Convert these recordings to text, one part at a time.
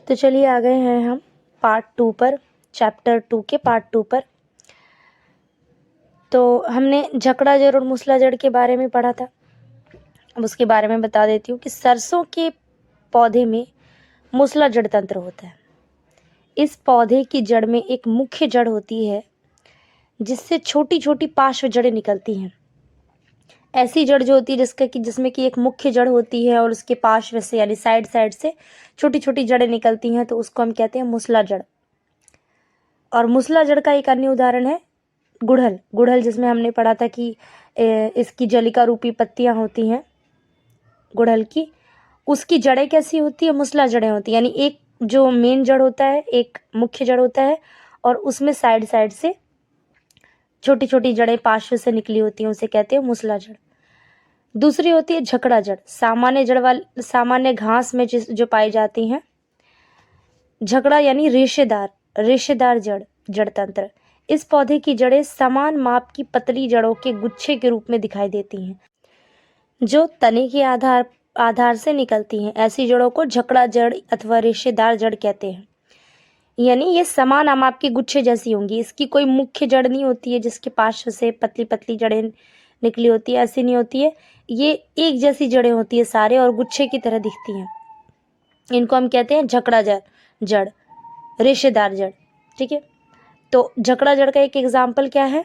तो चलिए आ गए हैं हम पार्ट 2 पर, चैप्टर 2 के पार्ट 2 पर। तो हमने झकड़ा जड़ और मूसला जड़ के बारे में पढ़ा था। अब उसके बारे में बता देती हूँ कि सरसों के पौधे में मूसला जड़ तंत्र होता है। इस पौधे की जड़ में एक मुख्य जड़ होती है जिससे छोटी छोटी पार्श्व जड़ें निकलती हैं। ऐसी जड़ जो होती है जिसमें कि एक मुख्य जड़ होती है और उसके पार्श्व से यानी साइड साइड से छोटी छोटी जड़ें निकलती हैं, तो उसको हम कहते हैं मूसला जड़। और मूसला जड़ का एक अन्य उदाहरण है गुड़हल। गुड़हल जिसमें हमने पढ़ा था कि इसकी जलिका रूपी पत्तियां होती हैं गुड़हल की, उसकी जड़ें कैसी होती है? मूसला जड़ें होती है। यानी एक जो मेन जड़ होता है, एक मुख्य जड़ होता है और उसमें साइड साइड से छोटी छोटी जड़ें पार्श्व से निकली होती हैं, उसे कहते हैं मूसला जड़। दूसरी होती है झकड़ा जड़। सामान्य घास में जो पाई जाती हैं। झकड़ा यानी रेशेदार जड़ तंत्र। इस पौधे की जड़ें समान माप की पतली जड़ों के गुच्छे के रूप में दिखाई देती हैं जो तने के आधार से निकलती हैं। ऐसी जड़ों को झकड़ा जड़ अथवा रेशेदार जड़ कहते हैं। यानी ये समान माप के गुच्छे जैसी होंगी। इसकी कोई मुख्य जड़ नहीं होती है जिसके पार्श्व से पतली पतली जड़ें निकली होती है, ऐसी नहीं होती है। ये एक जैसी जड़ें होती है सारे और गुच्छे की तरह दिखती हैं। इनको हम कहते हैं झकड़ा जड़, रेशेदार जड़। ठीक है, तो झकड़ा जड़ का एक एग्जाम्पल क्या है?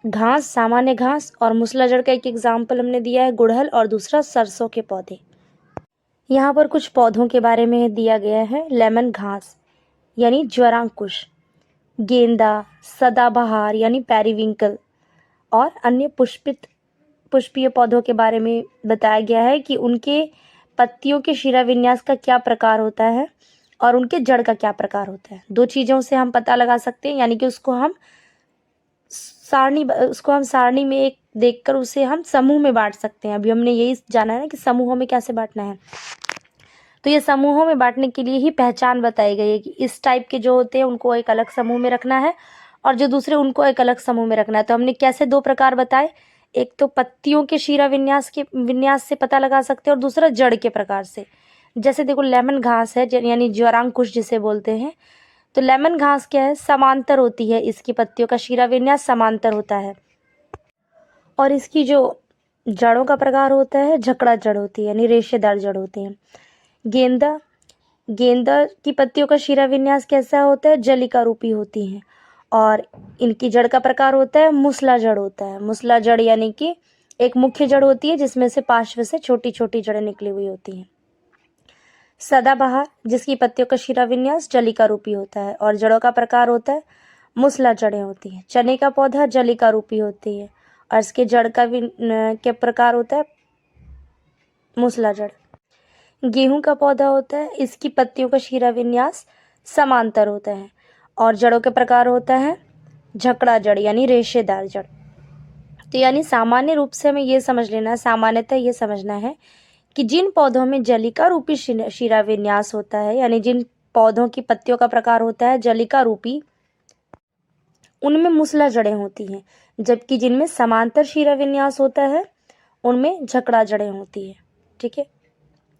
घास, सामान्य घास। और मूसला जड़ का एक एग्जाम्पल हमने दिया है गुड़हल और दूसरा सरसों के पौधे। यहाँ पर कुछ पौधों के बारे में दिया गया है। लेमन घास यानी ज्वारांकुश, गेंदा, सदाबहार यानी पेरिविंकल और अन्य पुष्पीय पौधों के बारे में बताया गया है कि उनके पत्तियों के शिरा विन्यास का क्या प्रकार होता है और उनके जड़ का क्या प्रकार होता है। दो चीज़ों से हम पता लगा सकते हैं, यानी कि उसको हम सारणी में एक देखकर उसे हम समूह में बांट सकते हैं। अभी हमने यही जाना है ना कि समूहों में कैसे बांटना है। तो ये समूहों में बांटने के लिए ही पहचान बताई गई है कि इस टाइप के जो होते हैं उनको एक अलग समूह में रखना है और जो दूसरे उनको एक अलग समूह में रखना है। तो हमने कैसे दो प्रकार बताए? एक तो पत्तियों के शिरा विन्यास से पता लगा सकते हैं और दूसरा जड़ के प्रकार से। जैसे देखो लेमन घास है यानी ज्वारांकुश जिसे बोलते हैं। तो लेमन घास क्या है? समांतर होती है, इसकी पत्तियों का शिरा विन्यास समांतर होता है और इसकी जो जड़ों का प्रकार होता है झकड़ा जड़ होती है, यानी रेशेदार जड़ होती है। गेंदा की पत्तियों का शिरा विन्यास कैसा होता है? जलिका रूपी होती है और इनकी जड़ का प्रकार होता है मूसला जड़ होता है। मूसला जड़ यानी कि एक मुख्य जड़ होती है जिसमें से पार्श्व से छोटी छोटी जड़ें निकली हुई होती हैं। सदाबहार जिसकी पत्तियों का शिरा विन्यास जलिका रूपी होता है और जड़ों का प्रकार होता है मूसला जड़ें होती हैं। चने का पौधा जलिका रूपी होती है और इसके जड़ का के प्रकार होता है मूसला जड़। गेहूं का पौधा होता है, इसकी पत्तियों का शिरा विन्यास समांतर होता है और जड़ों के प्रकार होता है झकड़ा जड़ यानी रेशेदार जड़। तो यानी सामान्य रूप से हमें ये समझ लेना है, सामान्यतः ये समझना है कि जिन पौधों में जलिका रूपी शिरा विन्यास होता है, यानी जिन पौधों की पत्तियों का प्रकार होता है जलिका रूपी, उनमें मूसला जड़ें होती हैं, जबकि जिनमें समांतर शिरा विन्यास होता है उनमें झकड़ा जड़ें होती है। ठीक है,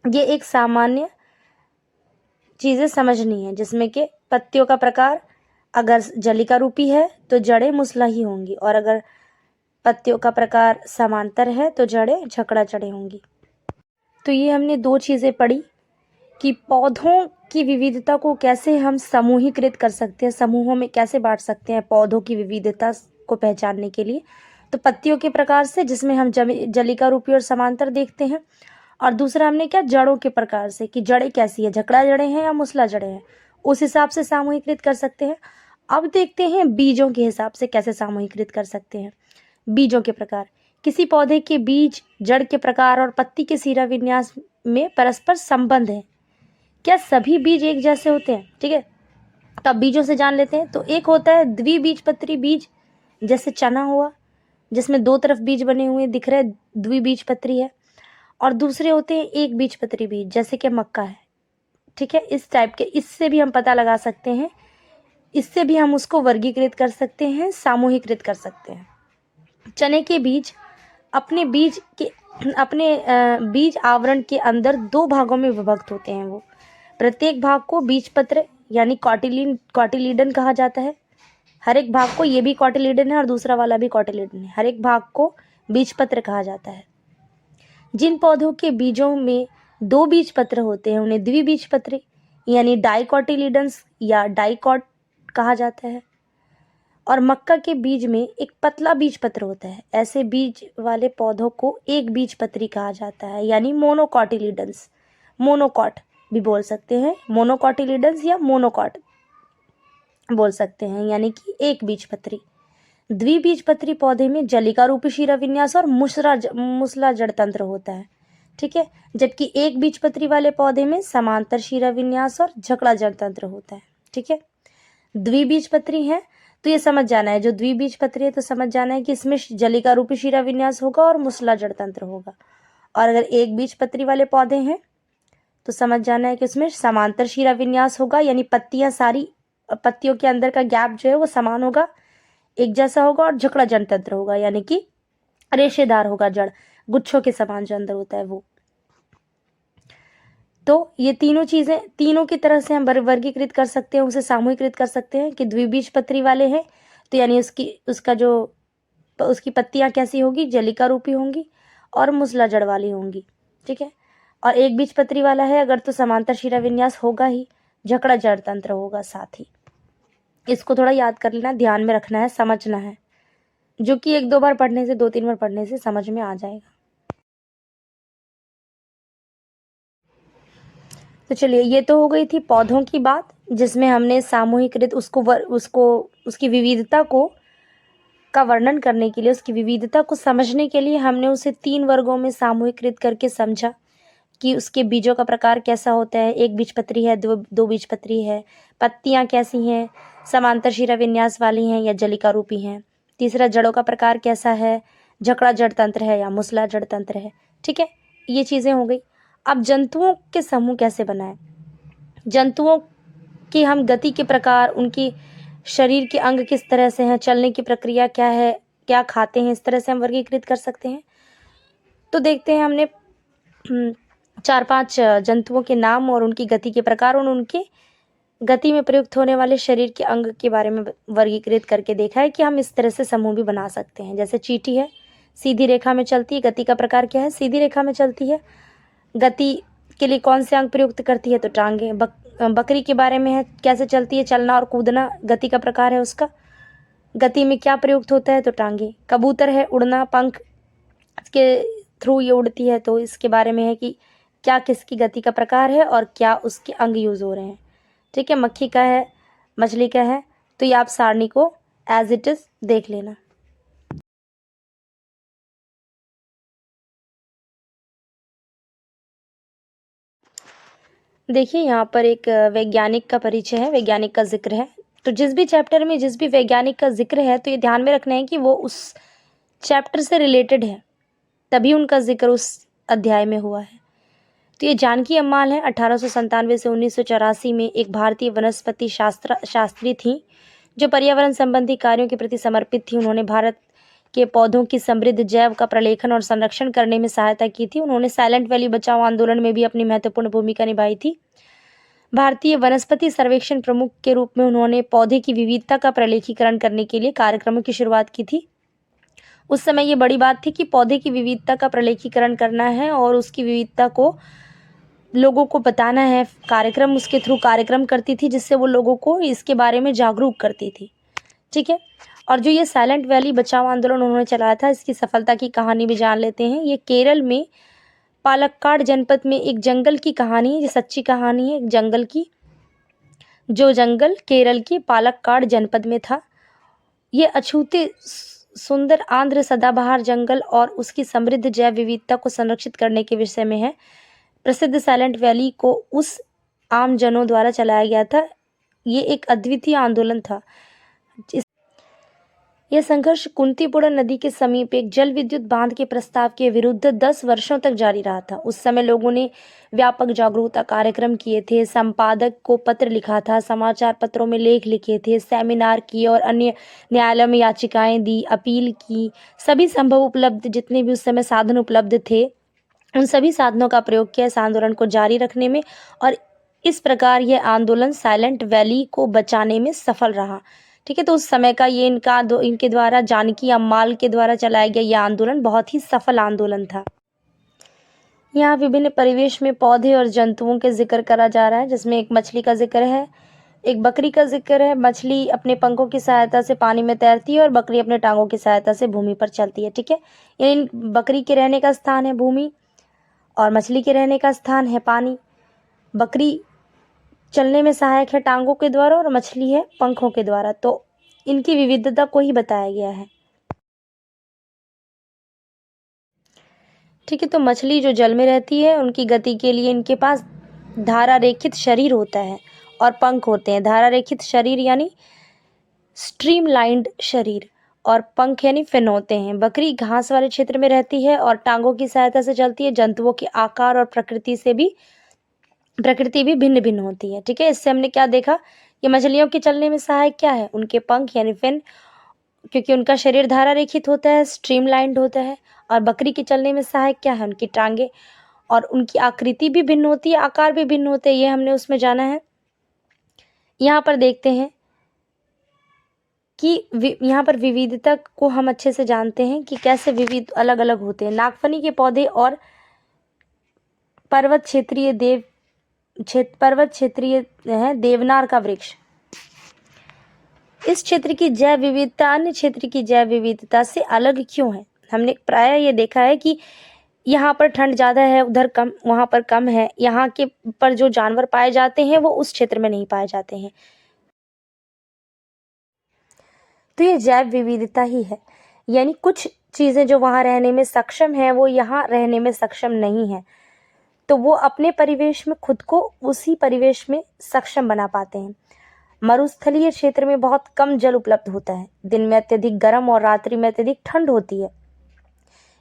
ये एक सामान्य चीज़ें समझनी है जिसमें कि पत्तियों का प्रकार अगर जलिका रूपी है तो जड़ें मूसला ही होंगी और अगर पत्तियों का प्रकार समांतर है तो जड़ें झकड़ा जड़ें होंगी। तो ये हमने दो चीज़ें पढ़ी कि पौधों की विविधता को कैसे हम समूहीकृत कर सकते हैं, समूहों में कैसे बांट सकते हैं पौधों की विविधता को पहचानने के लिए। तो पत्तियों के प्रकार से जिसमें हम जलिका रूपी और समांतर देखते हैं, और दूसरा हमने क्या, जड़ों के प्रकार से कि जड़ें कैसी है, झकड़ा जड़ें हैं या मूसला जड़ें हैं, उस हिसाब से सामूहिकृत कर सकते हैं। अब देखते हैं बीजों के हिसाब से कैसे सामूहिकृत कर सकते हैं। बीजों के प्रकार, किसी पौधे के बीज जड़ के प्रकार और पत्ती के शिरा विन्यास में परस्पर संबंध है। क्या सभी बीज एक जैसे होते हैं? ठीक है, तो अब बीजों से जान लेते हैं। तो एक होता है द्विबीजपत्री बीज, जैसे चना हुआ जिसमें दो तरफ बीज बने हुए दिख रहे, द्विबीजपत्री है। और दूसरे होते हैं एक बीजपत्री बीज, जैसे कि मक्का है। ठीक है, इस टाइप के, इससे भी हम पता लगा सकते हैं, इससे भी हम उसको वर्गीकृत कर सकते हैं, सामूहिकृत कर सकते हैं। चने के बीज अपने बीज आवरण के अंदर दो भागों में विभक्त होते हैं। वो प्रत्येक भाग को बीजपत्र यानी कॉटिलीडन कहा जाता है। हर एक भाग को, ये भी कॉटिलीडन है और दूसरा वाला भी कॉटिलीडन है, हर एक भाग को बीजपत्र कहा जाता है। जिन पौधों के बीजों में 2 बीजपत्र होते हैं उन्हें द्विबीजपत्री यानी डाइकोटिलीडन्स या डाइकॉट कहा जाता है। और मक्का के बीज में एक पतला बीजपत्र होता है, ऐसे बीज वाले पौधों को एक बीजपत्री कहा जाता है यानी मोनोकॉटिलीडन्स, मोनोकॉट भी बोल सकते हैं, मोनोकॉटिलीडन्स या मोनोकॉट बोल सकते हैं, यानी कि एक बीजपत्री। द्विबीजपत्री पौधे में जलिका रूपी शिरा विन्यास और मुसला जड़ तंत्र होता है, ठीक है। जबकि एक बीजपत्री वाले पौधे में समांतर शिरा विन्यास और झकड़ा जड़ तंत्र होता है, ठीक है। द्विबीजपत्री है तो ये समझ जाना है, जो द्विबीजपत्री है तो समझ जाना है कि इसमें जलिका रूपी शिरा विन्यास होगा और मुसला जड़ तंत्र होगा। और अगर एक बीजपत्री वाले पौधे हैं तो समझ जाना है कि उसमें समांतर शिरा विन्यास होगा, यानी पत्तियां सारी, पत्तियों के अंदर का गैप जो है वो समान होगा, एक जैसा होगा, और झकड़ा जड़ तंत्र होगा यानी कि रेशेदार होगा, जड़ गुच्छों के समान जो अंदर होता है वो। तो ये तीनों चीजें, तीनों की तरह से हम वर्गीकृत कर सकते हैं, उसे सामूहिकृत कर सकते हैं कि द्विबीजपत्री वाले हैं तो यानी उसकी पत्तियां कैसी होगी, जलिका रूपी होंगी और मुसला जड़ वाली होंगी, ठीक है। और एक बीजपत्री वाला है अगर तो समांतर शिरा विन्यास होगा ही, झकड़ा जड़ तंत्र होगा साथ ही। इसको थोड़ा याद कर लेना, ध्यान में रखना है, समझना है, जो कि 1-2 बार पढ़ने से, 2-3 बार पढ़ने से समझ में आ जाएगा। तो चलिए, ये तो हो गई थी पौधों की बात, जिसमें हमने सामूहिकृत उसकी विविधता का वर्णन करने के लिए, उसकी विविधता को समझने के लिए हमने उसे 3 वर्गों में सामूहिकृत करके समझा कि उसके बीजों का प्रकार कैसा होता है, एक बीजपत्री है, दो बीजपत्री है, पत्तियां कैसी हैं, समांतर शिरा विन्यास वाली हैं या जलिका रूपी हैं, तीसरा जड़ों का प्रकार कैसा है, झकड़ा जड़ तंत्र है या मुसला जड़ तंत्र है, ठीक है। ये चीजें हो गई। अब जंतुओं के समूह कैसे बनाएं, जंतुओं की हम गति के प्रकार, उनकी शरीर के अंग किस तरह से हैं, चलने की प्रक्रिया क्या है, क्या खाते हैं, इस तरह से हम वर्गीकृत कर सकते हैं। तो देखते हैं, हमने 4-5 जंतुओं के नाम और उनकी गति के प्रकार और उनके गति में प्रयुक्त होने वाले शरीर के अंग के बारे में वर्गीकृत करके देखा है कि हम इस तरह से समूह भी बना सकते हैं। जैसे चींटी है, सीधी रेखा में चलती है, गति का प्रकार क्या है, सीधी रेखा में चलती है। गति के लिए कौन से अंग प्रयुक्त करती है, तो टांगे। बकरी के बारे में है, कैसे चलती है, चलना और कूदना गति का प्रकार है उसका, गति में क्या प्रयुक्त होता है, तो टांगे। कबूतर है, उड़ना, पंख के थ्रू ये उड़ती है, तो इसके बारे में है कि क्या किसकी गति का प्रकार है और क्या उसके अंग यूज हो रहे हैं, ठीक है। मक्खी का है, मछली का है, तो ये आप सारणी को एज इट इज देख लेना। देखिए, यहाँ पर एक वैज्ञानिक का परिचय है, वैज्ञानिक का जिक्र है। तो जिस भी चैप्टर में जिस भी वैज्ञानिक का जिक्र है तो ये ध्यान में रखना है कि वो उस चैप्टर से रिलेटेड है, तभी उनका जिक्र उस अध्याय में हुआ है। तो ये जानकी अम्माल है, 1897 से 1984 में एक भारतीय वनस्पति शास्त्री थी जो पर्यावरण संबंधी कार्यों के प्रति समर्पित थी। उन्होंने भारत के पौधों की समृद्ध जैव का प्रलेखन और संरक्षण करने में सहायता की थी। उन्होंने साइलेंट वैली बचाओ आंदोलन में भी अपनी महत्वपूर्ण भूमिका निभाई थी। भारतीय वनस्पति सर्वेक्षण प्रमुख के रूप में उन्होंने पौधे की विविधता का प्रलेखीकरण करने के लिए कार्यक्रमों की शुरुआत की थी। उस समय ये बड़ी बात थी कि पौधे की विविधता का प्रलेखीकरण करना है और उसकी विविधता को लोगों को बताना है। कार्यक्रम, उसके थ्रू कार्यक्रम करती थी जिससे वो लोगों को इसके बारे में जागरूक करती थी, ठीक है। और जो ये साइलेंट वैली बचाओ आंदोलन उन्होंने चलाया था, इसकी सफलता की कहानी भी जान लेते हैं। ये केरल में पालक्काड जनपद में एक जंगल की कहानी है, ये सच्ची कहानी है, एक जंगल की, जो जंगल केरल की पालक्काड जनपद में था। ये अछूते सुंदर आंध्र सदाबहार जंगल और उसकी समृद्ध जैव विविधता को संरक्षित करने के विषय में है। प्रसिद्ध साइलेंट वैली को उस आम जनों द्वारा चलाया गया था। ये एक अद्वितीय आंदोलन था। यह संघर्ष कुंतीपुड़ा नदी के समीप एक जल विद्युत बांध के प्रस्ताव के विरुद्ध 10 वर्षों तक जारी रहा था। उस समय लोगों ने व्यापक जागरूकता कार्यक्रम किए थे, संपादक को पत्र लिखा था, समाचार पत्रों में लेख लिखे थे, सेमिनार किए और अन्य न्यायालय में याचिकाएं दी, अपील की। सभी संभव उपलब्ध जितने भी उस समय साधन उपलब्ध थे उन सभी साधनों का प्रयोग किया इस आंदोलन को जारी रखने में। और इस प्रकार यह आंदोलन साइलेंट वैली को बचाने में सफल रहा। ठीक है, तो उस समय का ये इनके द्वारा जानकी अम्माल के द्वारा चलाया गया यह आंदोलन बहुत ही सफल आंदोलन था। यहाँ विभिन्न परिवेश में पौधे और जंतुओं के जिक्र करा जा रहा है, जिसमें एक मछली का जिक्र है, एक बकरी का जिक्र है। मछली अपने पंखों की सहायता से पानी में तैरती है और बकरी अपने टांगों की सहायता से भूमि पर चलती है। ठीक है, यानी बकरी के रहने का स्थान है भूमि और मछली के रहने का स्थान है पानी। बकरी चलने में सहायक है टांगों के द्वारा और मछली है पंखों के द्वारा। तो इनकी विविधता को ही बताया गया है। ठीक है, तो मछली जो जल में रहती है उनकी गति के लिए इनके पास धारा रेखित शरीर होता है और पंख होते हैं। धारा रेखित शरीर यानी स्ट्रीमलाइंड शरीर और पंख यानी फिन होते हैं। बकरी घास वाले क्षेत्र में रहती है और टांगों की सहायता से चलती है। जंतुओं के आकार और प्रकृति भी भिन्न भिन्न होती है। ठीक है, इससे हमने क्या देखा कि मछलियों के चलने में सहायक क्या है, उनके पंख यानी फिन, क्योंकि उनका शरीर धारा रेखित होता है, स्ट्रीमलाइंड होता है। और बकरी के चलने में सहायक क्या है, उनकी टांगे, और उनकी आकृति भी भिन्न होती है, आकार भी भिन्न होते हैं, ये हमने उसमें जाना है। यहाँ पर देखते हैं कि यहाँ पर विविधता को हम अच्छे से जानते हैं कि कैसे विविध अलग अलग होते हैं। नागफनी के पौधे और पर्वत क्षेत्रीय है देवनार का वृक्ष। इस क्षेत्र की जैव विविधता अन्य क्षेत्र की जैव विविधता से अलग क्यों है? हमने प्रायः ये देखा है कि यहाँ पर ठंड ज़्यादा है, उधर कम, वहाँ पर कम है। यहाँ के पर जो जानवर पाए जाते हैं वो उस क्षेत्र में नहीं पाए जाते हैं। तो ये जैव विविधता ही है, यानी कुछ चीज़ें जो वहाँ रहने में सक्षम है वो यहाँ रहने में सक्षम नहीं है, तो वो अपने परिवेश में खुद को उसी परिवेश में सक्षम बना पाते हैं। मरुस्थलीय क्षेत्र में बहुत कम जल उपलब्ध होता है, दिन में अत्यधिक गर्म और रात्रि में अत्यधिक ठंड होती है।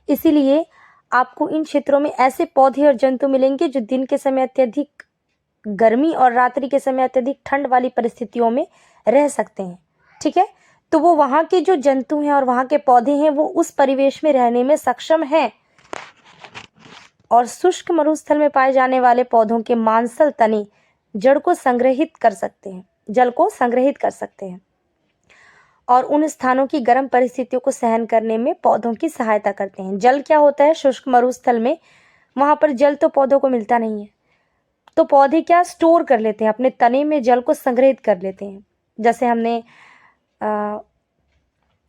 इसीलिए आपको इन क्षेत्रों में ऐसे पौधे और जंतु मिलेंगे जो दिन के समय अत्यधिक गर्मी और रात्रि के समय अत्यधिक ठंड वाली परिस्थितियों में रह सकते हैं। ठीक है, तो वो वहाँ के जो जंतु हैं और वहाँ के पौधे हैं वो उस परिवेश में रहने में सक्षम हैं। और शुष्क मरुस्थल में पाए जाने वाले पौधों के मांसल तने जल को संग्रहित कर सकते हैं और उन स्थानों की गर्म परिस्थितियों को सहन करने में पौधों की सहायता करते हैं। जल क्या होता है शुष्क मरुस्थल में, वहाँ पर जल तो पौधों को मिलता नहीं है, तो पौधे क्या स्टोर कर लेते हैं, अपने तने में जल को संग्रहित कर लेते हैं। जैसे हमने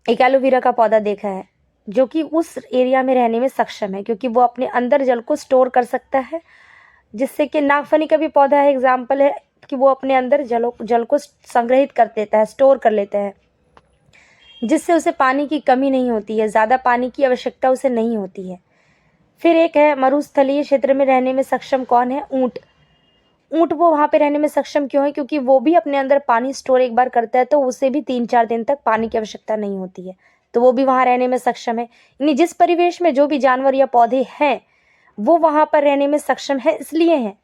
एक एलोवेरा का पौधा देखा है जो कि उस एरिया में रहने में सक्षम है, क्योंकि वो अपने अंदर जल को स्टोर कर सकता है, जिससे कि नागफनी का भी पौधा है, एग्जाम्पल है कि वो अपने अंदर जल को संग्रहित कर देता है, स्टोर कर लेता है, जिससे उसे पानी की कमी नहीं होती है, ज़्यादा पानी की आवश्यकता उसे नहीं होती है। फिर एक है मरुस्थलीय क्षेत्र में रहने में सक्षम कौन है, ऊँट। ऊँट वो वहाँ पे रहने में सक्षम क्यों है, क्योंकि वो भी अपने अंदर पानी स्टोर एक बार करता है, तो उसे भी 3-4 दिन तक पानी की आवश्यकता नहीं होती है, तो वो भी वहाँ रहने में सक्षम है। यानी जिस परिवेश में जो भी जानवर या पौधे हैं वो वहाँ पर रहने में सक्षम है, इसलिए हैं।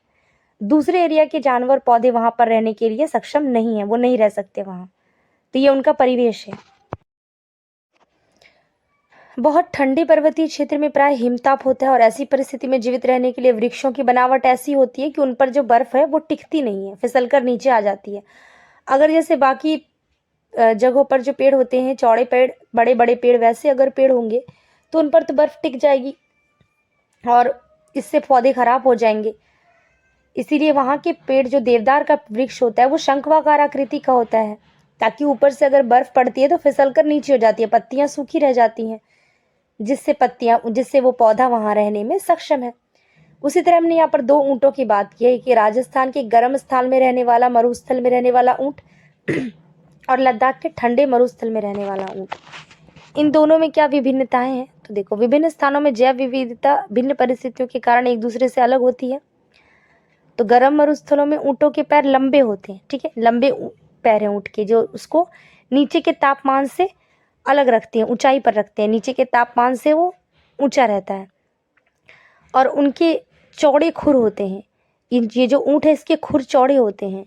दूसरे एरिया के जानवर पौधे वहाँ पर रहने के लिए सक्षम नहीं है, वो नहीं रह सकते वहाँ, तो ये उनका परिवेश है। बहुत ठंडे पर्वतीय क्षेत्र में प्राय हिमताप होता है और ऐसी परिस्थिति में जीवित रहने के लिए वृक्षों की बनावट ऐसी होती है कि उन पर जो बर्फ है वो टिकती नहीं है, फिसलकर नीचे आ जाती है। अगर जैसे बाकी जगहों पर जो पेड़ होते हैं, चौड़े पेड़, बड़े बड़े पेड़, वैसे अगर पेड़ होंगे तो उन पर तो बर्फ टिक जाएगी और इससे पौधे खराब हो जाएंगे। इसीलिए वहाँ के पेड़, जो देवदार का वृक्ष होता है, वो शंखवाकार आकृति का होता है, ताकि ऊपर से अगर बर्फ पड़ती है तो फिसलकर नीचे हो जाती है, पत्तियां सूखी रह जाती हैं, जिससे वो पौधा वहाँ रहने में सक्षम है। उसी तरह हमने यहाँ पर 2 ऊँटों की बात की है कि राजस्थान के गर्म स्थल में रहने वाला, मरुस्थल में रहने वाला ऊँट और लद्दाख के ठंडे मरुस्थल में रहने वाला ऊँट। इन दोनों में क्या विभिन्नताएं हैं, तो देखो, विभिन्न स्थानों में जैव विविधता भिन्न परिस्थितियों के कारण एक दूसरे से अलग होती है। तो गर्म मरुस्थलों में ऊँटों के पैर लंबे होते हैं। ठीक है, लंबे पैर हैं ऊँट के, जो उसको नीचे के तापमान से अलग रखते हैं, ऊंचाई पर रखते हैं, नीचे के तापमान से वो ऊंचा रहता है। और उनके चौड़े खुर होते हैं, ये जो ऊँट है इसके खुर चौड़े होते हैं।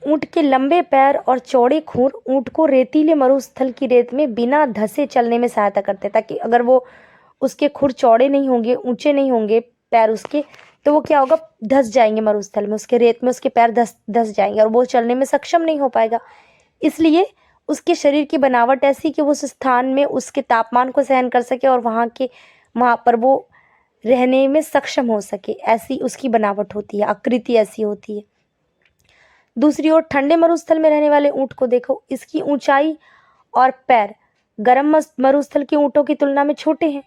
ऊँट के लंबे पैर और चौड़े खुर ऊँट को रेतीले मरुस्थल की रेत में बिना धंसे चलने में सहायता करते हैं, ताकि अगर वो उसके खुर चौड़े नहीं होंगे, ऊंचे नहीं होंगे पैर उसके, तो वो क्या होगा, धंस जाएंगे मरुस्थल में, उसके रेत में उसके पैर धंस धंस जाएंगे और वो चलने में सक्षम नहीं हो पाएगा। इसलिए उसके शरीर की बनावट ऐसी कि वो उस स्थान में उसके तापमान को सहन कर सके और वहाँ पर वो रहने में सक्षम हो सके, ऐसी उसकी बनावट होती है, आकृति ऐसी होती है। दूसरी ओर ठंडे मरुस्थल में रहने वाले ऊंट को देखो, इसकी ऊंचाई और पैर गर्म मरुस्थल के ऊंटों की तुलना में छोटे हैं।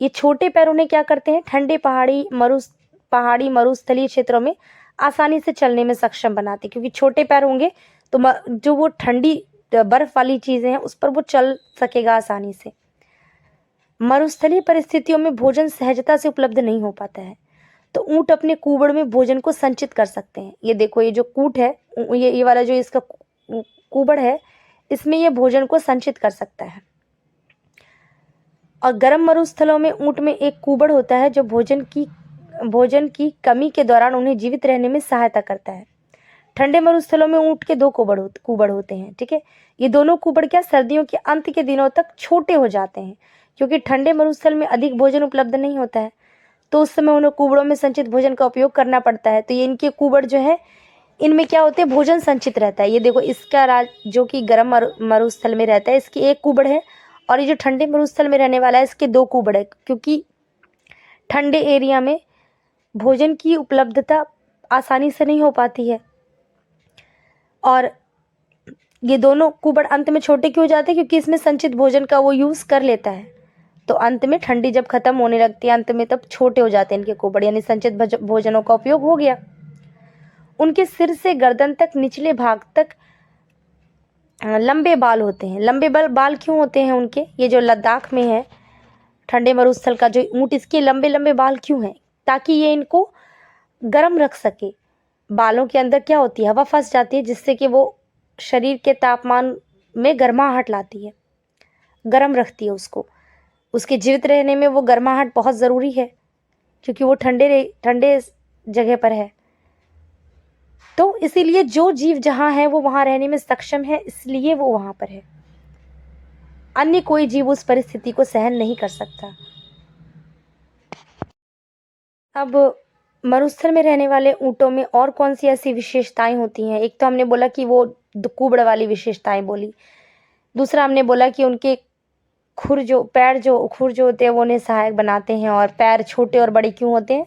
ये छोटे पैर उन्हें क्या करते हैं, ठंडे पहाड़ी मरुस्थलीय क्षेत्रों में आसानी से चलने में सक्षम बनाते हैं, क्योंकि छोटे पैर होंगे तो जो वो ठंडी बर्फ वाली चीजें हैं उस पर वो चल सकेगा आसानी से। मरुस्थलीय परिस्थितियों में भोजन सहजता से उपलब्ध नहीं हो पाता है, तो ऊंट अपने कुबड़ में भोजन को संचित कर सकते हैं। ये देखो, ये जो कूट है, ये वाला जो इसका कुबड़ है, इसमें ये भोजन को संचित कर सकता है। और गर्म मरुस्थलों में ऊंट में एक कुबड़ होता है जो भोजन की कमी के दौरान उन्हें जीवित रहने में सहायता करता है। ठंडे मरुस्थलों में ऊंट के 2 कुबड़ होते हैं। ठीक है, ये दोनों कुबड़ क्या सर्दियों के अंत के दिनों तक छोटे हो जाते हैं, क्योंकि ठंडे मरुस्थल में अधिक भोजन उपलब्ध नहीं होता है, तो उस समय उन्हें कुबड़ों में संचित भोजन का उपयोग करना पड़ता है। तो ये इनके कुबड़ जो है, इनमें क्या होते हैं, भोजन संचित रहता है। ये देखो, इसका जो कि गर्म मरुस्थल में रहता है, इसकी एक कुबड़ है, और ये जो ठंडे मरुस्थल में रहने वाला है, इसके 2 कुबड़ है, क्योंकि ठंडे एरिया में भोजन की उपलब्धता आसानी से नहीं हो पाती है। और ये दोनों कुबड़ अंत में छोटे क्यों हो जाते हैं, क्योंकि इसमें संचित भोजन का वो यूज कर लेता है, तो अंत में ठंडी जब खत्म होने लगती है अंत में, तब छोटे हो जाते हैं इनके कुबड़, यानी संचित भोजनों का उपयोग हो गया। उनके सिर से गर्दन तक निचले भाग तक लंबे बाल होते हैं। लंबे बाल क्यों होते हैं उनके, ये जो लद्दाख में है ठंडे मरुस्थल का जो ऊंट, इसके लंबे लंबे बाल क्यों हैं, ताकि ये इनको गर्म रख सके। बालों के अंदर क्या होती है, हवा फंस जाती है, जिससे कि वो शरीर के तापमान में गर्माहट लाती है, गर्म रखती है उसको। उसके जीवित रहने में वो गर्माहट बहुत ज़रूरी है, क्योंकि वो ठंडे जगह पर है। तो इसीलिए जो जीव जहाँ है वो वहाँ रहने में सक्षम है, इसलिए वो वहाँ पर है। अन्य कोई जीव उस परिस्थिति को सहन नहीं कर सकता। अब मरुस्थल में रहने वाले ऊंटों में और कौन सी ऐसी विशेषताएं होती हैं? एक तो हमने बोला कि वो कुबड़ वाली विशेषताएं बोली। दूसरा हमने बोला कि उनके खुर जो होते हैं वो उन्हें सहायक बनाते हैं। और पैर छोटे और बड़े क्यों होते हैं?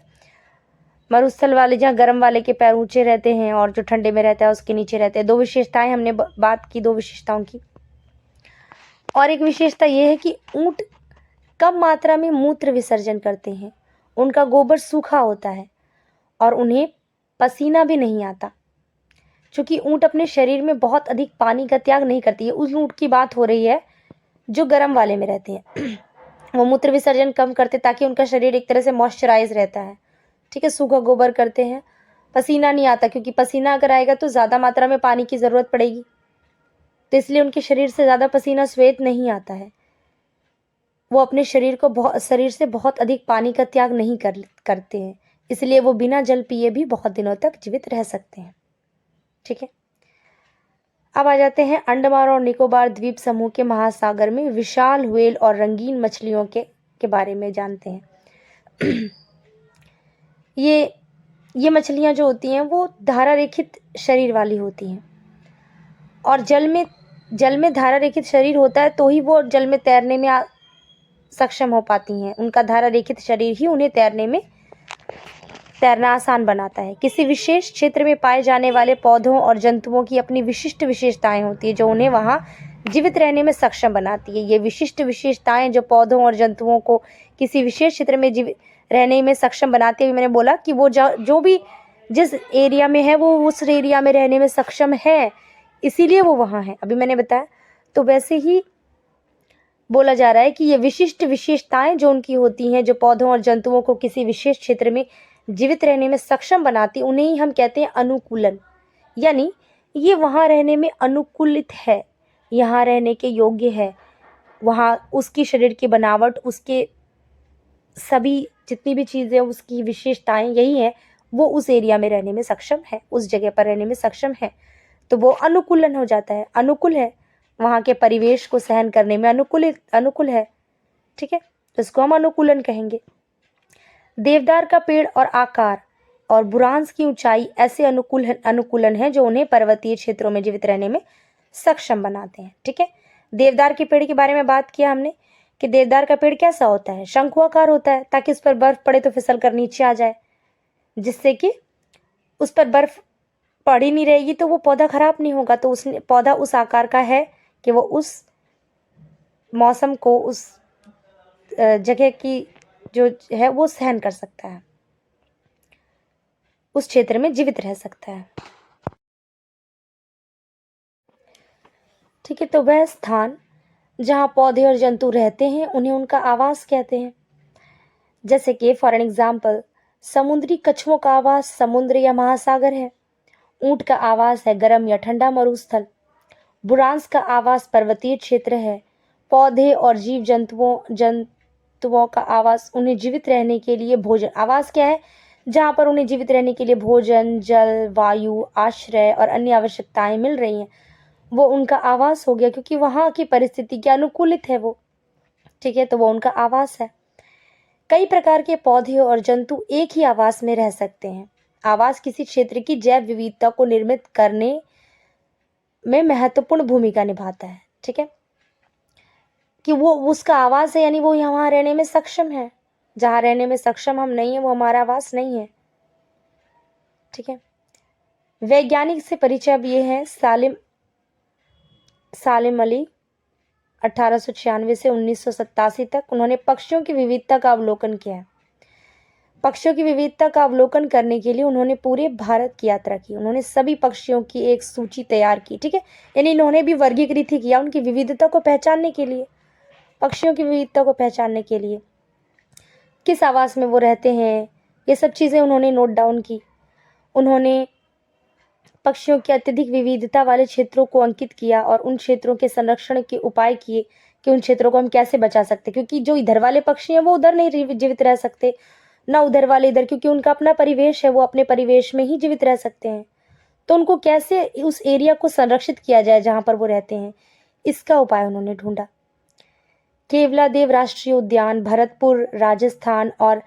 मरुस्थल वाले जहाँ गर्म वाले के पैर ऊंचे रहते हैं और जो ठंडे में रहता है उसके नीचे रहते हैं। 2 विशेषताएं हमने बात की, 2 विशेषताओं की। और एक विशेषता ये है कि ऊंट कम मात्रा में मूत्र विसर्जन करते हैं। उनका गोबर सूखा होता है और उन्हें पसीना भी नहीं आता, क्योंकि ऊंट अपने शरीर में बहुत अधिक पानी का त्याग नहीं करती है। उस ऊंट की बात हो रही है जो गर्म वाले में रहते हैं। वो मूत्र विसर्जन कम करते ताकि उनका शरीर एक तरह से मॉइस्चराइज रहता है। ठीक है, सूखा गोबर करते हैं, पसीना नहीं आता, क्योंकि पसीना अगर आएगा तो ज़्यादा मात्रा में पानी की ज़रूरत पड़ेगी, तो इसलिए उनके शरीर से ज़्यादा पसीना श्वेत नहीं आता है। वो अपने शरीर से बहुत अधिक पानी का त्याग नहीं करते हैं, इसलिए वो बिना जल पिए भी बहुत दिनों तक जीवित रह सकते हैं। ठीक है, अब आ जाते हैं अंडमान और निकोबार द्वीप समूह के महासागर में विशाल व्हेल और रंगीन मछलियों के बारे में जानते हैं। ये मछलियां जो होती हैं वो धारा रेखित शरीर वाली होती हैं, और जल में धारा रेखित शरीर होता है तो ही वो जल में तैरने में सक्षम हो पाती हैं। उनका धारा रेखित शरीर ही उन्हें तैरना आसान बनाता है। किसी विशेष क्षेत्र में पाए जाने वाले पौधों और जंतुओं की अपनी विशिष्ट विशेषताएं होती है जो उन्हें वहां जीवित रहने में सक्षम बनाती है। ये विशिष्ट विशेषताएं जो पौधों और जंतुओं को किसी विशेष क्षेत्र में जीवित रहने में सक्षम बनाती है, मैंने बोला कि वो जो भी जिस एरिया में है वो उस एरिया में रहने में सक्षम है, इसीलिए वो वहाँ है। अभी मैंने बताया, तो वैसे ही बोला जा रहा है कि ये विशिष्ट विशेषताएं जो उनकी होती हैं, जो पौधों और जंतुओं को किसी विशेष क्षेत्र में जीवित रहने में सक्षम बनाती, उन्हें ही हम कहते हैं अनुकूलन। यानी ये वहाँ रहने में अनुकूलित है, यहाँ रहने के योग्य है। वहाँ उसकी शरीर की बनावट, उसके सभी जितनी भी चीज़ें, उसकी विशेषताएं यही है, वो उस एरिया में रहने में सक्षम है, उस जगह पर रहने में सक्षम है, तो वो अनुकूलन हो जाता है, अनुकूल है, वहाँ के परिवेश को सहन करने में अनुकूल है। ठीक है, तो इसको हम अनुकूलन कहेंगे। देवदार का पेड़ और आकार और बुरांस की ऊंचाई ऐसे अनुकूलन है जो उन्हें पर्वतीय क्षेत्रों में जीवित रहने में सक्षम बनाते हैं। ठीक है, देवदार के पेड़ के बारे में बात किया हमने कि देवदार का पेड़ कैसा होता है, शंकुआकार होता है, ताकि उस पर बर्फ पड़े तो फिसल कर नीचे आ जाए, जिससे कि उस पर बर्फ पड़ी नहीं रहेगी तो वो पौधा खराब नहीं होगा। तो उस पौधा उस आकार का है कि वो उस मौसम को, उस जगह की जो है वो सहन कर सकता है, उस क्षेत्र में जीवित रह सकता है। ठीक है, तो वह स्थान जहाँ पौधे और जंतु रहते हैं उन्हें उनका आवास कहते हैं। जैसे कि फॉर एन एग्जाम्पल, समुद्री कछुओं का आवास समुद्र या महासागर है। ऊंट का आवास है गर्म या ठंडा मरुस्थल। बुरांस का आवास पर्वतीय क्षेत्र है। पौधे और जीव जंतुओं का आवास उन्हें जीवित रहने के लिए भोजन, आवास क्या है, जहाँ पर उन्हें जीवित रहने के लिए भोजन, जल, वायु, आश्रय और अन्य आवश्यकताएं मिल रही हैं, वो उनका आवास हो गया, क्योंकि वहाँ की परिस्थिति के अनुकूलित है वो। ठीक है, तो वो उनका आवास है। कई प्रकार के पौधे और जंतु एक ही आवास में रह सकते हैं। आवास किसी क्षेत्र की जैव विविधता को निर्मित करने में महत्वपूर्ण भूमिका निभाता है। ठीक है, कि वो उसका आवास है, यानी वो यहाँ रहने में सक्षम है। जहाँ रहने में सक्षम हम नहीं है वो हमारा आवास नहीं है। ठीक है, वैज्ञानिक से परिचय अब ये है सालिम अली 1896 से 1987 तक। उन्होंने पक्षियों की विविधता का अवलोकन किया है। पक्षियों की विविधता का अवलोकन करने के लिए उन्होंने पूरे भारत की यात्रा की। उन्होंने सभी पक्षियों की एक सूची तैयार की। ठीक है, यानी इन्होंने भी वर्गीकृत किया उनकी विविधता को पहचानने के लिए, पक्षियों की विविधता को पहचानने के लिए, किस आवास में वो रहते हैं, ये सब चीज़ें उन्होंने नोट डाउन की। उन्होंने पक्षियों की अत्यधिक विविधता वाले क्षेत्रों को अंकित किया और उन क्षेत्रों के संरक्षण के उपाय किए कि उन क्षेत्रों को हम कैसे बचा सकते, क्योंकि जो इधर वाले पक्षी हैं वो उधर नहीं जीवित रह सकते, ना उधर वाले इधर, क्योंकि उनका अपना परिवेश है, वो अपने परिवेश में ही जीवित रह सकते हैं। तो उनको कैसे उस एरिया को संरक्षित किया जाए जहाँ पर वो रहते हैं, इसका उपाय उन्होंने ढूंढा। केवलादेव राष्ट्रीय उद्यान, भरतपुर राजस्थान और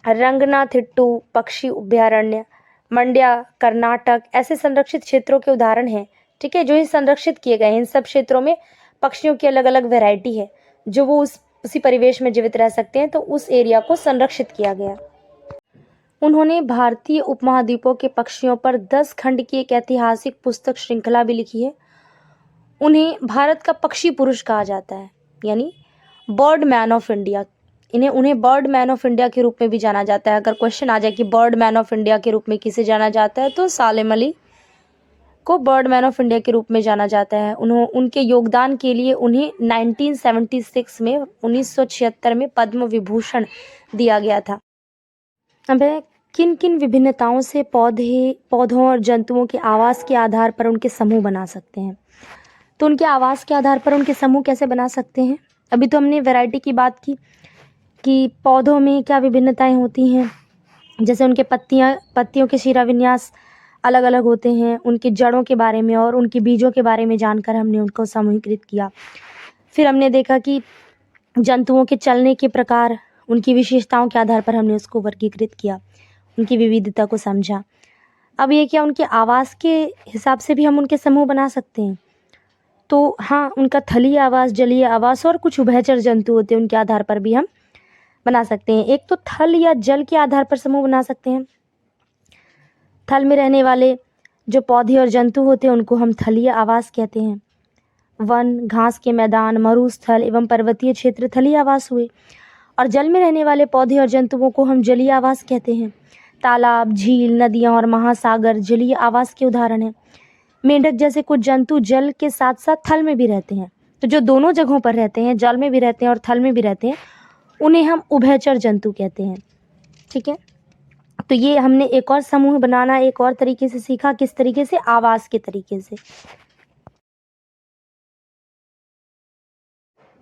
रंगनाथिट्टू पक्षी अभयारण्य, मंड्या कर्नाटक, ऐसे संरक्षित क्षेत्रों के उदाहरण हैं। ठीक है, जो ये संरक्षित किए गए हैं, इन सब क्षेत्रों में पक्षियों की अलग अलग वैरायटी है, जो वो उसी परिवेश में जीवित रह सकते हैं, तो उस एरिया को संरक्षित किया गया। उन्होंने भारतीय उपमहाद्वीपों के पक्षियों पर 10 खंड की एक ऐतिहासिक पुस्तक श्रृंखला भी लिखी है। उन्हें भारत का पक्षी पुरुष कहा जाता है, यानी बर्ड मैन ऑफ इंडिया। उन्हें बर्ड मैन ऑफ इंडिया के रूप में भी जाना जाता है। अगर क्वेश्चन आ जाए कि बर्ड मैन ऑफ इंडिया के रूप में किसे जाना जाता है, तो सालिम अली को बर्ड मैन ऑफ इंडिया के रूप में जाना जाता है। उनके योगदान के लिए उन्हें 1976 में 1976 में पद्म विभूषण दिया गया था। अब किन किन विभिन्नताओं से पौधों और जंतुओं के आवास के आधार पर उनके समूह बना सकते हैं। तो उनके आवास के आधार पर उनके समूह कैसे बना सकते हैं? अभी तो हमने वैरायटी की बात की कि पौधों में क्या विभिन्नताएं होती हैं, जैसे उनके पत्तियों के शिराविन्यास अलग अलग होते हैं, उनकी जड़ों के बारे में और उनके बीजों के बारे में जानकर हमने उनको समूहीकृत किया। फिर हमने देखा कि जंतुओं के चलने के प्रकार, उनकी विशेषताओं के आधार पर हमने उसको वर्गीकृत किया, उनकी विविधता को समझा। अब ये क्या, उनके आवास के हिसाब से भी हम उनके समूह बना सकते हैं। तो हाँ, उनका थलीय आवास, जलीय आवास और कुछ उभयचर जंतु होते हैं, उनके आधार पर भी हम बना सकते हैं। एक तो थल या जल के आधार पर समूह बना सकते हैं। थल में रहने वाले जो पौधे और जंतु होते हैं उनको हम थलीय आवास कहते हैं। वन, घास के मैदान, मरुस्थल एवं पर्वतीय क्षेत्र थलीय आवास हुए। और जल में रहने वाले पौधे और जंतुओं को हम जलीय आवास कहते हैं। तालाब, झील, नदियाँ और महासागर जलीय आवास के उदाहरण हैं। मेंढक जैसे कुछ जंतु जल के साथ साथ थल में भी रहते हैं। तो जो दोनों जगहों पर रहते हैं, जल में भी रहते हैं और थल में भी रहते हैं, उन्हें हम उभयचर जंतु कहते हैं। ठीक है, तो ये हमने एक और समूह बनाना एक और तरीके से सीखा। किस तरीके से? आवास के तरीके से।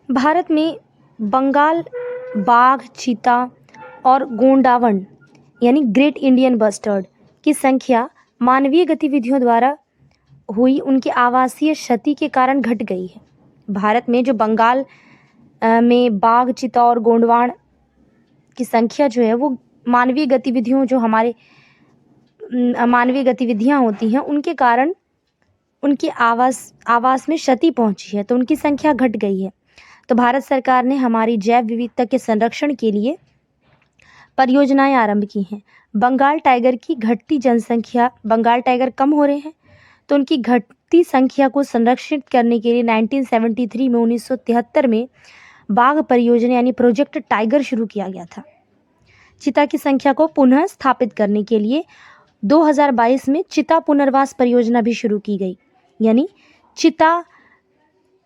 भारत में बंगाल बाघ, चीता और गोंडावण यानी ग्रेट इंडियन बस्टर्ड की संख्या मानवीय गतिविधियों द्वारा हुई उनके आवासीय क्षति के कारण घट गई है। भारत में जो बंगाल में बाघ, चीता और गोंडवान की संख्या जो है वो मानवीय गतिविधियों जो हमारे मानवीय गतिविधियाँ होती हैं उनके कारण उनकी आवास में क्षति पहुंची है, तो उनकी संख्या घट गई है। तो भारत सरकार ने हमारी जैव विविधता के संरक्षण के लिए परियोजनाएं आरंभ की हैं। बंगाल टाइगर की घटती जनसंख्या, बंगाल टाइगर कम हो रहे हैं, तो उनकी घटती संख्या को संरक्षित करने के लिए 1973 में बाघ परियोजना यानी प्रोजेक्ट टाइगर शुरू किया गया था। चीता की संख्या को पुनः स्थापित करने के लिए 2022 में चिता पुनर्वास परियोजना भी शुरू की गई, यानी चिता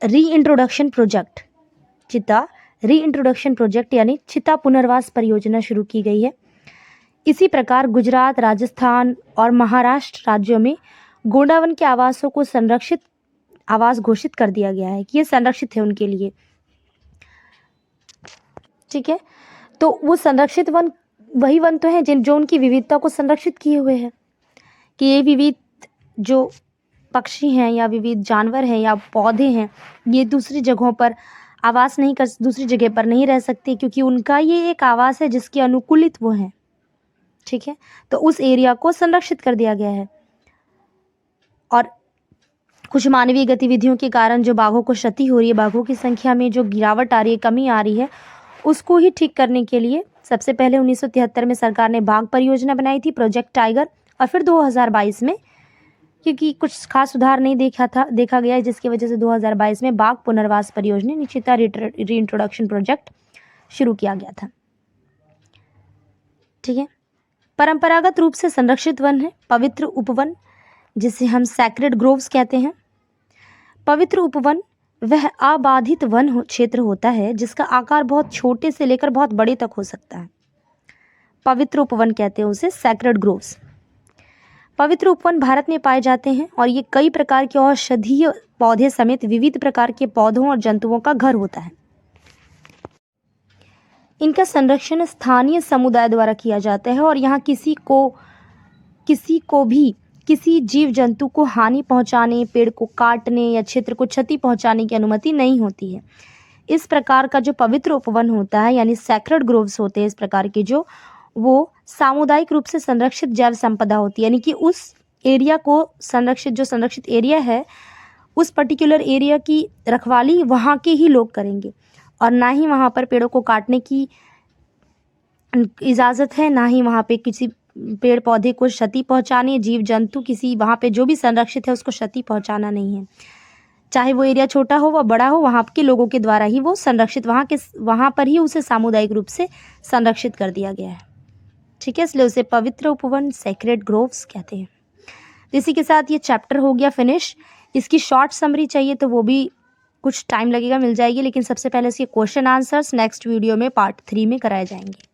रीइंट्रोडक्शन प्रोजेक्ट। चिता रीइंट्रोडक्शन प्रोजेक्ट यानी चिता पुनर्वास परियोजना शुरू की गई है। इसी प्रकार गुजरात, राजस्थान और महाराष्ट्र राज्यों में गोंडावन के आवासों को संरक्षित आवास घोषित कर दिया गया है कि ये संरक्षित है उनके लिए। ठीक है, तो वो संरक्षित वन वही वन तो है जो उनकी विविधता को संरक्षित किए हुए हैं, कि ये विविध जो पक्षी हैं या विविध जानवर हैं या पौधे हैं, ये दूसरी जगहों पर आवास नहीं कर, दूसरी जगह पर नहीं रह सकते, क्योंकि उनका ये एक आवास है जिसके अनुकूलित वो हैं। ठीक है, तो उस एरिया को संरक्षित कर दिया गया है। और कुछ मानवीय गतिविधियों के कारण जो बाघों को क्षति हो रही है, बाघों की संख्या में जो गिरावट आ रही है, कमी आ रही है, उसको ही ठीक करने के लिए सबसे पहले 1973 में सरकार ने बाघ परियोजना बनाई थी, प्रोजेक्ट टाइगर। और फिर 2022 में, क्योंकि कुछ खास सुधार नहीं देखा गया है, जिसकी वजह से 2022 में बाघ पुनर्वास परियोजना चिता रीइंट्रोडक्शन प्रोजेक्ट शुरू किया गया था। ठीक है, परंपरागत रूप से संरक्षित वन है पवित्र उपवन, जिसे हम सैक्रेड ग्रोव्स कहते हैं। पवित्र उपवन वह अबाधित वन क्षेत्र होता है जिसका आकार बहुत छोटे से लेकर बहुत बड़े तक हो सकता है। पवित्र उपवन कहते हैं उसे, सैक्रेड ग्रोव्स। पवित्र उपवन भारत में पाए जाते हैं और ये कई प्रकार के औषधीय पौधे समेत विविध प्रकार के पौधों और जंतुओं का घर होता है। इनका संरक्षण स्थानीय समुदाय द्वारा किया जाता है और यहाँ किसी को भी किसी जीव जंतु को हानि पहुंचाने, पेड़ को काटने या क्षेत्र को क्षति पहुंचाने की अनुमति नहीं होती है। इस प्रकार का जो पवित्र उपवन होता है यानी सैक्रेड ग्रोव्स होते हैं इस प्रकार के, जो वो सामुदायिक रूप से संरक्षित जैव संपदा होती है, यानी कि उस एरिया को संरक्षित एरिया है, उस पर्टिकुलर एरिया की रखवाली वहाँ के ही लोग करेंगे और ना ही वहाँ पर पेड़ों को काटने की इजाज़त है, ना ही वहाँ पे किसी पेड़ पौधे को क्षति पहुँचाने, जीव जंतु किसी वहाँ पे जो भी संरक्षित है उसको क्षति पहुँचाना नहीं है। चाहे वो एरिया छोटा हो व बड़ा हो, वहाँ के लोगों के द्वारा ही वो संरक्षित, वहाँ पर ही उसे सामुदायिक रूप से संरक्षित कर दिया गया है। ठीक है, इसलिए उसे पवित्र उपवन सैक्रेड ग्रोव्स कहते हैं। इसी के साथ ये चैप्टर हो गया फिनिश। इसकी शॉर्ट समरी चाहिए तो वो भी कुछ टाइम लगेगा, मिल जाएगी, लेकिन सबसे पहले इसके क्वेश्चन आंसर्स नेक्स्ट वीडियो में पार्ट 3 में कराए जाएंगे।